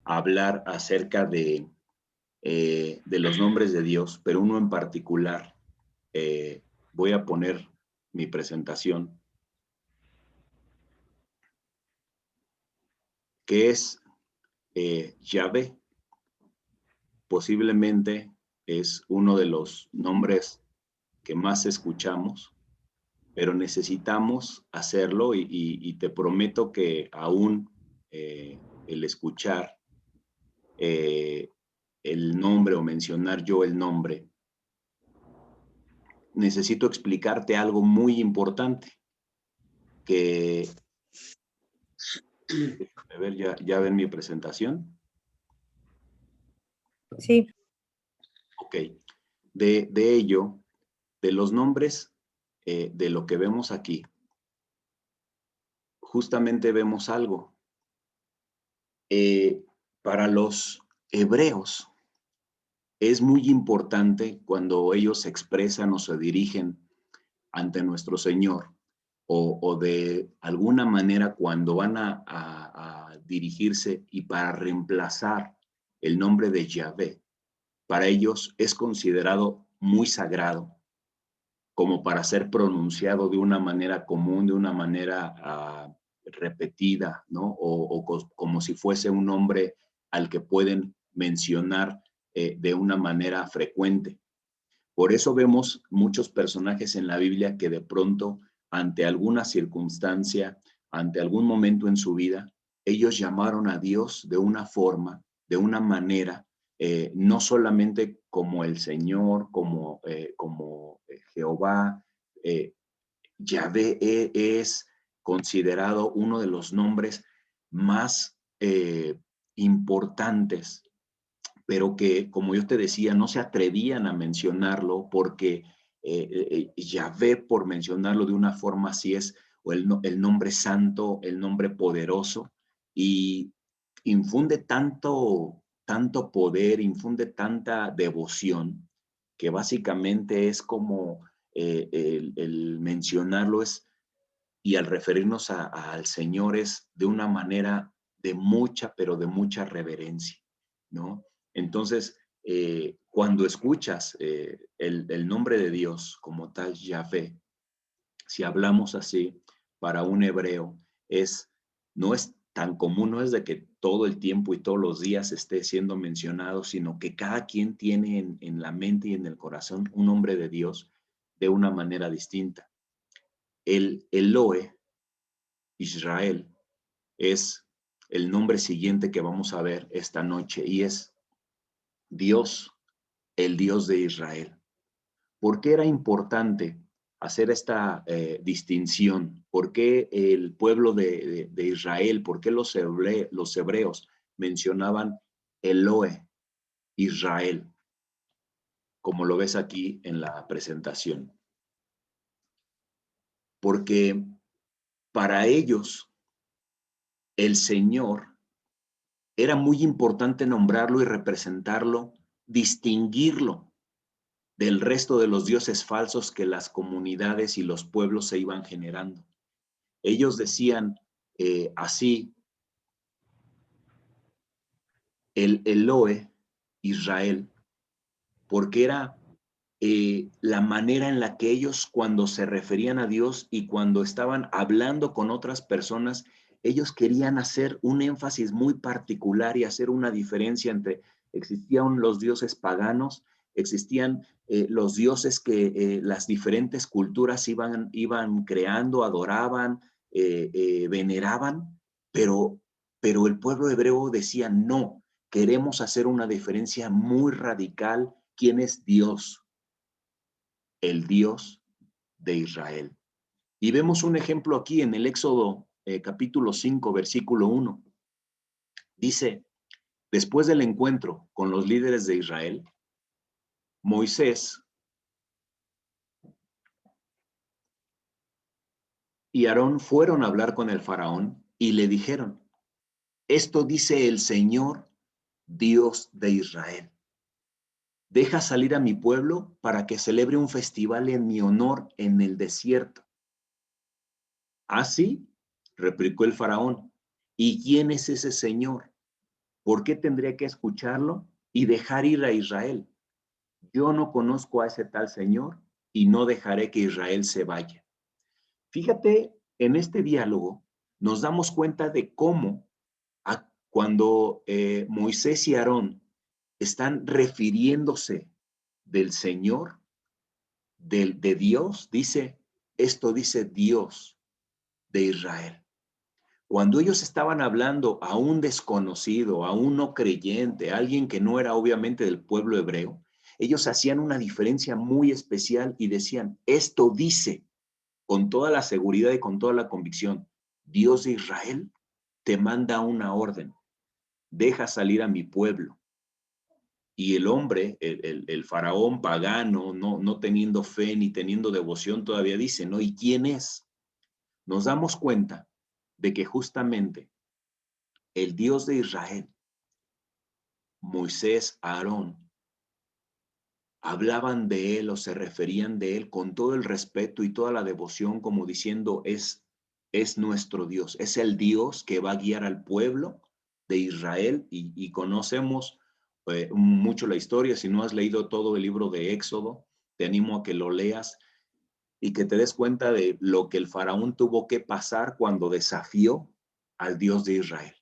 hablar acerca de los nombres de Dios, pero uno en particular. Voy a poner mi presentación, que es Yahvé. Posiblemente es uno de los nombres que más escuchamos, pero necesitamos hacerlo y te prometo que aún el escuchar el nombre o mencionar yo el nombre, necesito explicarte algo muy importante que, a ver, ya ven mi presentación. Sí. Ok, de ello, de los nombres, de lo que vemos aquí, justamente vemos algo. Para los hebreos es muy importante cuando ellos se expresan o se dirigen ante nuestro Señor, o de alguna manera cuando van a dirigirse y para reemplazar el nombre de Yahvé, para ellos es considerado muy sagrado, como para ser pronunciado de una manera común, de una manera repetida, ¿no? Como si fuese un nombre al que pueden mencionar de una manera frecuente. Por eso vemos muchos personajes en la Biblia que de pronto, ante alguna circunstancia, ante algún momento en su vida, ellos llamaron a Dios de una forma, de una manera, no solamente como el Señor, como Jehová. Yahvé es considerado uno de los nombres más importantes, pero que, como yo te decía, no se atrevían a mencionarlo porque Yahvé, por mencionarlo de una forma así, es o el nombre santo, el nombre poderoso, y infunde tanto poder, infunde tanta devoción, que básicamente es como el mencionarlo es, y al referirnos al Señor es de una manera de mucha, pero de mucha reverencia, ¿no? Entonces, cuando escuchas el nombre de Dios como tal, Yahvé, si hablamos así, para un hebreo, no es tan común, no es de que todo el tiempo y todos los días esté siendo mencionado, sino que cada quien tiene en la mente y en el corazón un nombre de Dios de una manera distinta. El Elohe, Israel, es el nombre siguiente que vamos a ver esta noche y es Dios, el Dios de Israel. ¿Por qué era importante hacer esta distinción? ¿Por qué el pueblo de Israel, por qué los hebreos mencionaban Elohe, Israel, como lo ves aquí en la presentación? Porque para ellos el Señor era muy importante nombrarlo y representarlo, distinguirlo del resto de los dioses falsos que las comunidades y los pueblos se iban generando. Ellos decían así, el Elohe, Israel, porque era la manera en la que ellos cuando se referían a Dios y cuando estaban hablando con otras personas, ellos querían hacer un énfasis muy particular y hacer una diferencia entre, existían los dioses paganos, existían los dioses que las diferentes culturas iban creando, adoraban, veneraban, pero el pueblo hebreo decía, no, queremos hacer una diferencia muy radical. ¿Quién es Dios? El Dios de Israel. Y vemos un ejemplo aquí en el Éxodo capítulo 5, versículo 1. Dice, después del encuentro con los líderes de Israel, Moisés y Aarón fueron a hablar con el faraón y le dijeron, esto dice el Señor, Dios de Israel. Deja salir a mi pueblo para que celebre un festival en mi honor en el desierto. Así, replicó el faraón, ¿y quién es ese Señor? ¿Por qué tendría que escucharlo y dejar ir a Israel? Yo no conozco a ese tal Señor y no dejaré que Israel se vaya. Fíjate, en este diálogo nos damos cuenta de cómo cuando Moisés y Aarón están refiriéndose del Señor, de Dios, esto dice Dios de Israel. Cuando ellos estaban hablando a un desconocido, a un no creyente, a alguien que no era obviamente del pueblo hebreo, ellos hacían una diferencia muy especial y decían, esto dice con toda la seguridad y con toda la convicción, Dios de Israel te manda una orden, deja salir a mi pueblo. Y el hombre, el faraón pagano, no teniendo fe ni teniendo devoción, todavía dice, ¿no? ¿Y quién es? Nos damos cuenta de que justamente el Dios de Israel, Moisés, Aarón, hablaban de él o se referían de él con todo el respeto y toda la devoción, como diciendo, es nuestro Dios, es el Dios que va a guiar al pueblo de Israel y conocemos mucho la historia. Si no has leído todo el libro de Éxodo, te animo a que lo leas y que te des cuenta de lo que el faraón tuvo que pasar cuando desafió al Dios de Israel.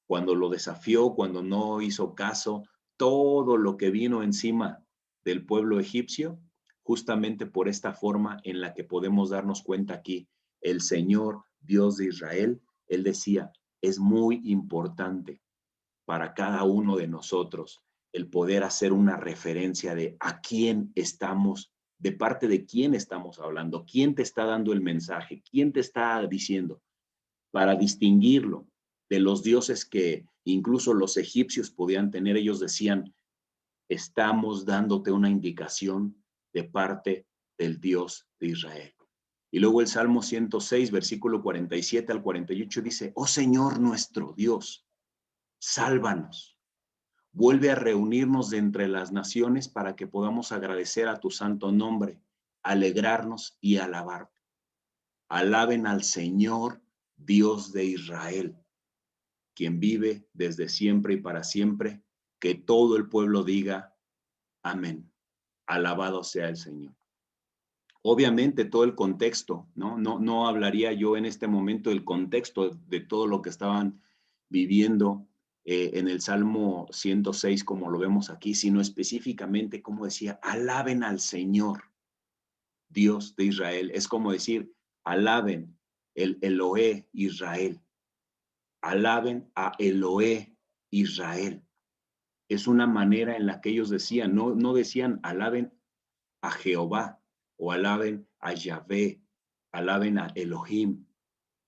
Cuando lo desafió, cuando no hizo caso, todo lo que vino encima del pueblo egipcio, justamente por esta forma en la que podemos darnos cuenta aquí, el Señor, Dios de Israel, él decía, es muy importante para cada uno de nosotros el poder hacer una referencia de a quién estamos, de parte de quién estamos hablando, quién te está dando el mensaje, quién te está diciendo, para distinguirlo de los dioses que incluso los egipcios podían tener. Ellos decían, estamos dándote una indicación de parte del Dios de Israel. Y luego el Salmo 106, versículo 47 al 48 dice, oh Señor nuestro Dios, sálvanos. Vuelve a reunirnos de entre las naciones para que podamos agradecer a tu santo nombre, alegrarnos y alabarte. Alaben al Señor, Dios de Israel, quien vive desde siempre y para siempre. Que todo el pueblo diga, amén. Alabado sea el Señor. Obviamente todo el contexto, no hablaría yo en este momento del contexto de todo lo que estaban viviendo en el Salmo 106, como lo vemos aquí, sino específicamente, como decía, alaben al Señor, Dios de Israel. Es como decir, alaben el Eloé Israel. Alaben a Eloé Israel. Es una manera en la que ellos decían, no decían alaben a Jehová o alaben a Yahvé, alaben a Elohim,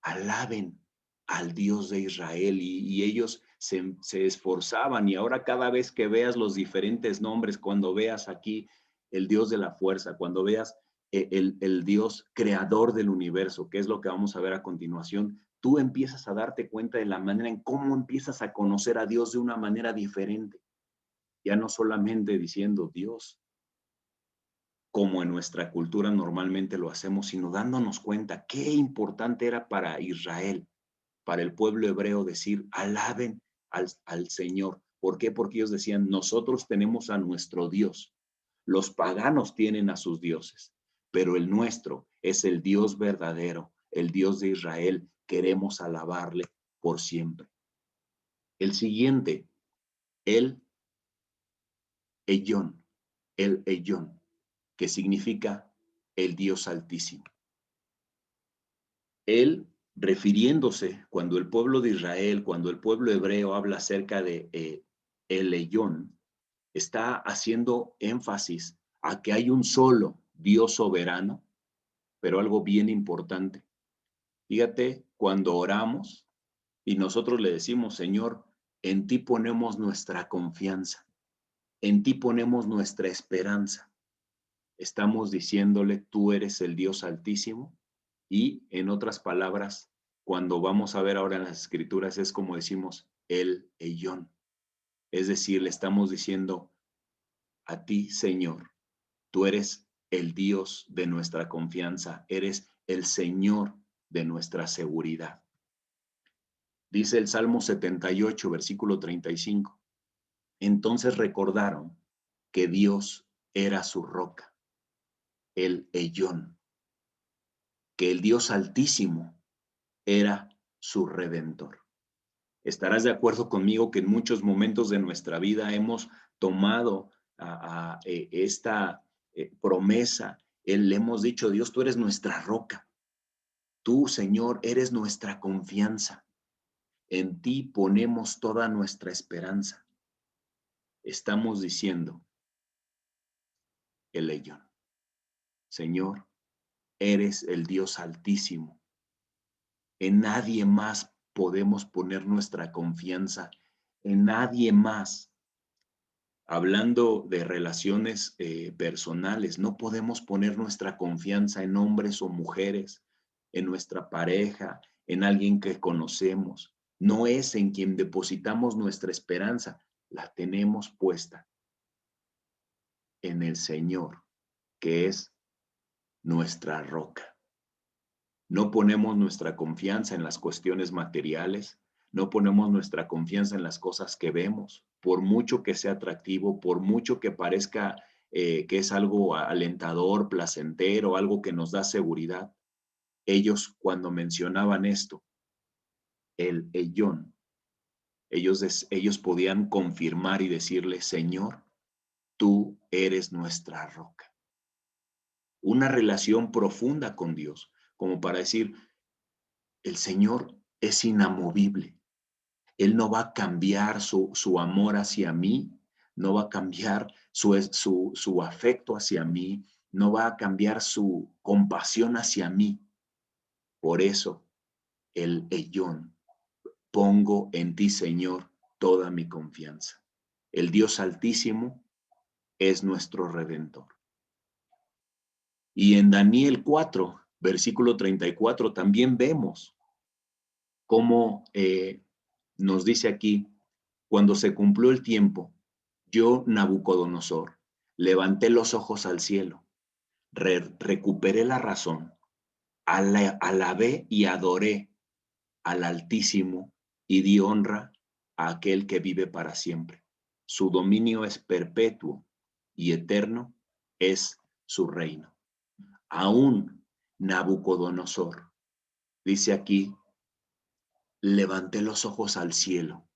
alaben al Dios de Israel y ellos se esforzaban y ahora cada vez que veas los diferentes nombres, cuando veas aquí el Dios de la fuerza, cuando veas el Dios creador del universo, que es lo que vamos a ver a continuación, tú empiezas a darte cuenta de la manera en cómo empiezas a conocer a Dios de una manera diferente. Ya no solamente diciendo Dios, como en nuestra cultura normalmente lo hacemos, sino dándonos cuenta qué importante era para Israel, para el pueblo hebreo decir, alaben al Señor. ¿Por qué? Porque ellos decían, nosotros tenemos a nuestro Dios. Los paganos tienen a sus dioses, pero el nuestro es el Dios verdadero, el Dios de Israel. Queremos alabarle por siempre. El siguiente, el Eyón, el Eyón, que significa el Dios Altísimo. Él, refiriéndose, cuando el pueblo de Israel, cuando el pueblo hebreo habla acerca de el Eyón, está haciendo énfasis a que hay un solo Dios soberano, pero algo bien importante. Fíjate, cuando oramos y nosotros le decimos, Señor, en ti ponemos nuestra confianza, en ti ponemos nuestra esperanza. Estamos diciéndole, tú eres el Dios Altísimo. Y en otras palabras, cuando vamos a ver ahora en las escrituras, es como decimos, el Eyón. Es decir, le estamos diciendo a ti, Señor, tú eres el Dios de nuestra confianza, eres el Señor de nuestra seguridad. Dice el Salmo 78, versículo 35. Entonces recordaron que Dios era su roca, el Ellón, que el Dios Altísimo era su Redentor. Estarás de acuerdo conmigo que en muchos momentos de nuestra vida hemos tomado esta promesa, le hemos dicho, Dios, tú eres nuestra roca, tú, Señor, eres nuestra confianza, en ti ponemos toda nuestra esperanza. Estamos diciendo, el Ellón, Señor, eres el Dios Altísimo, en nadie más podemos poner nuestra confianza, en nadie más. Hablando de relaciones personales, no podemos poner nuestra confianza en hombres o mujeres, en nuestra pareja, en alguien que conocemos. No es en quien depositamos nuestra esperanza, la tenemos puesta en el Señor, que es nuestra roca. No ponemos nuestra confianza en las cuestiones materiales, no ponemos nuestra confianza en las cosas que vemos, por mucho que sea atractivo, por mucho que parezca que es algo alentador, placentero, algo que nos da seguridad. Ellos, cuando mencionaban esto, el Ellón, ellos podían confirmar y decirle, Señor, tú eres nuestra roca. Una relación profunda con Dios, como para decir, el Señor es inamovible. Él no va a cambiar su amor hacia mí, no va a cambiar su afecto hacia mí, no va a cambiar su compasión hacia mí. Por eso, el Ellón, pongo en ti, Señor, toda mi confianza. El Dios Altísimo es nuestro Redentor. Y en Daniel 4, versículo 34, también vemos cómo nos dice aquí, cuando se cumplió el tiempo, yo, Nabucodonosor, levanté los ojos al cielo, recuperé la razón, alabé y adoré al Altísimo y di honra a aquel que vive para siempre. Su dominio es perpetuo y eterno es su reino. Aún Nabucodonosor, dice aquí, levanté los ojos al cielo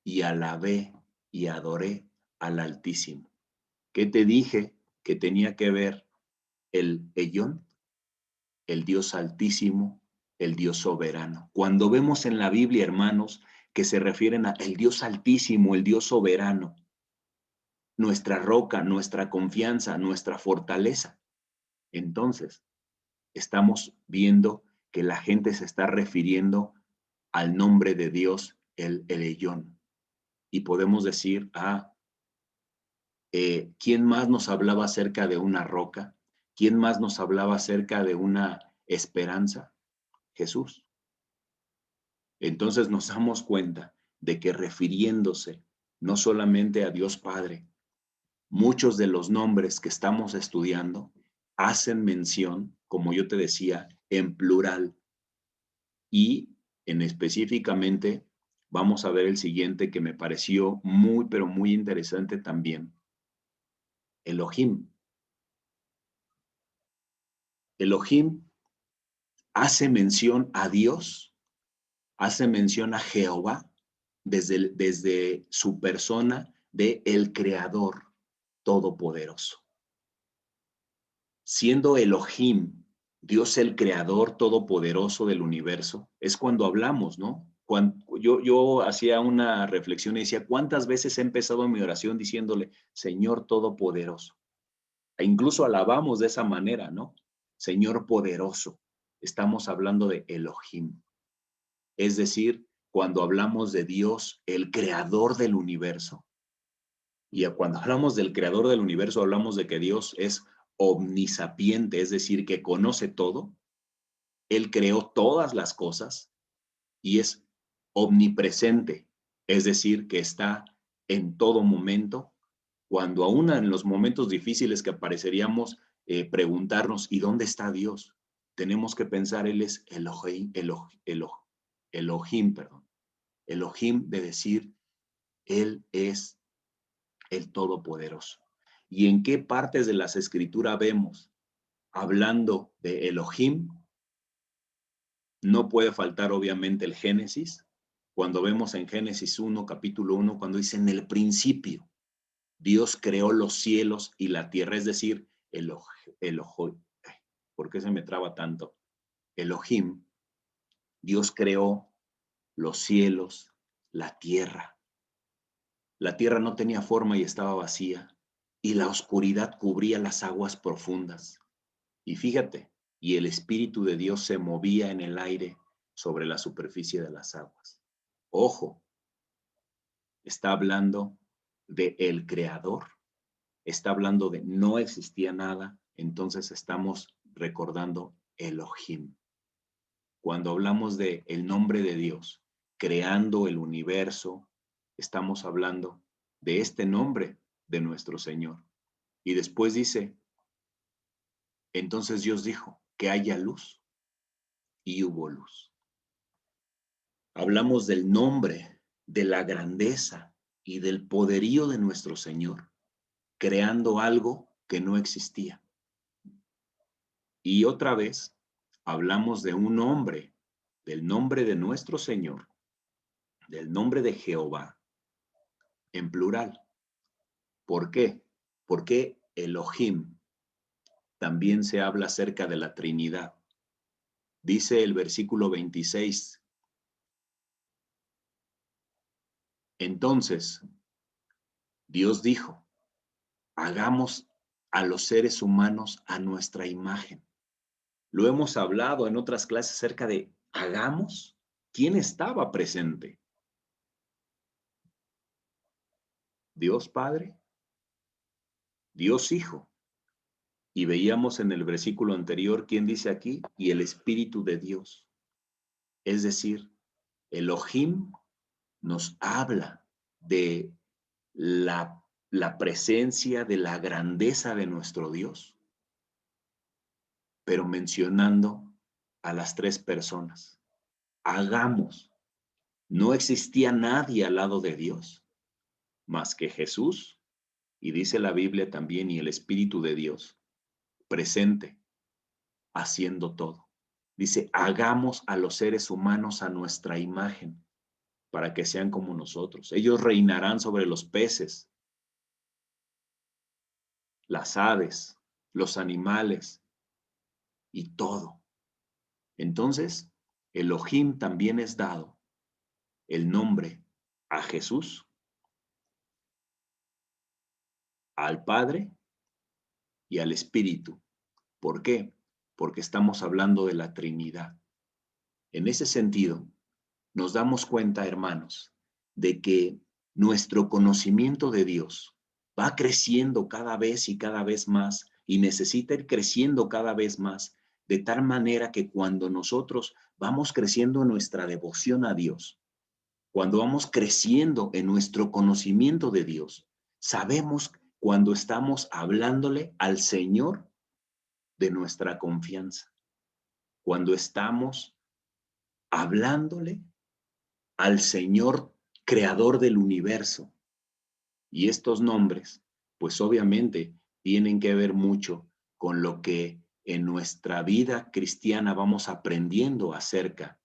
y alabé y adoré al Altísimo. ¿Qué te dije que tenía que ver el Ellón? El Dios Altísimo, el Dios soberano. Cuando vemos en la Biblia, hermanos, que se refieren a el Dios Altísimo, el Dios soberano, nuestra roca, nuestra confianza, nuestra fortaleza, entonces estamos viendo que la gente se está refiriendo al nombre de Dios, el Ellón. Y podemos decir, ¿quién más nos hablaba acerca de una roca? ¿Quién más nos hablaba acerca de una esperanza? Jesús. Entonces nos damos cuenta de que refiriéndose no solamente a Dios Padre, muchos de los nombres que estamos estudiando hacen mención, como yo te decía, en plural y en específicamente vamos a ver el siguiente que me pareció muy, pero muy interesante también. Elohim. Elohim hace mención a Dios, hace mención a Jehová desde su persona de el Creador Todopoderoso. Siendo Elohim, Dios el Creador Todopoderoso del universo, es cuando hablamos, ¿no? Yo hacía una reflexión y decía, ¿cuántas veces he empezado mi oración diciéndole, Señor Todopoderoso? E incluso alabamos de esa manera, ¿no? Señor poderoso. Estamos hablando de Elohim. Es decir, cuando hablamos de Dios, el creador del universo. Y cuando hablamos del creador del universo, hablamos de que Dios es omnisapiente, es decir, que conoce todo. Él creó todas las cosas y es omnipresente, es decir, que está en todo momento. Cuando aún en los momentos difíciles que pareceríamos preguntarnos, ¿y dónde está Dios? Tenemos que pensar, Él es Elohim, perdón. Elohim de decir, Él es el Todopoderoso. ¿Y en qué partes de las Escrituras vemos hablando de Elohim? No puede faltar obviamente el Génesis, cuando vemos en Génesis 1, capítulo 1, cuando dice en el principio, Dios creó los cielos y la tierra, es decir, ¿por qué se me traba tanto? Elohim, Dios creó los cielos, la tierra. La tierra no tenía forma y estaba vacía, y la oscuridad cubría las aguas profundas. Y fíjate, y el Espíritu de Dios se movía en el aire sobre la superficie de las aguas. Ojo, está hablando de el Creador, está hablando de no existía nada, entonces estamos recordando Elohim. Cuando hablamos de el nombre de Dios, creando el universo, estamos hablando de este nombre de nuestro Señor. Y después dice, entonces Dios dijo, que haya luz, y hubo luz. Hablamos del nombre, de la grandeza y del poderío de nuestro Señor, creando algo que no existía. Y otra vez, hablamos de un nombre, del nombre de nuestro Señor, del nombre de Jehová, en plural. ¿Por qué? Porque Elohim también se habla acerca de la Trinidad. Dice el versículo 26. Entonces, Dios dijo, hagamos a los seres humanos a nuestra imagen. Lo hemos hablado en otras clases acerca de hagamos. ¿Quién estaba presente? Dios Padre, Dios Hijo. Y veíamos en el versículo anterior, ¿quién dice aquí? Y el Espíritu de Dios. Es decir, Elohim nos habla de la presencia, de la grandeza de nuestro Dios, pero mencionando a las tres personas. Hagamos. No existía nadie al lado de Dios, más que Jesús, y dice la Biblia también, y el Espíritu de Dios, presente, haciendo todo. Dice, hagamos a los seres humanos a nuestra imagen, para que sean como nosotros. Ellos reinarán sobre los peces, las aves, los animales y todo. Entonces, Elohim también es dado el nombre a Jesús, al Padre y al Espíritu. ¿Por qué? Porque estamos hablando de la Trinidad. En ese sentido, nos damos cuenta, hermanos, de que nuestro conocimiento de Dios va creciendo cada vez y cada vez más y necesita ir creciendo cada vez más, de tal manera que cuando nosotros vamos creciendo en nuestra devoción a Dios, cuando vamos creciendo en nuestro conocimiento de Dios, sabemos cuando estamos hablándole al Señor de nuestra confianza, cuando estamos hablándole al Señor creador del universo. Y estos nombres, pues obviamente tienen que ver mucho con lo que en nuestra vida cristiana vamos aprendiendo acerca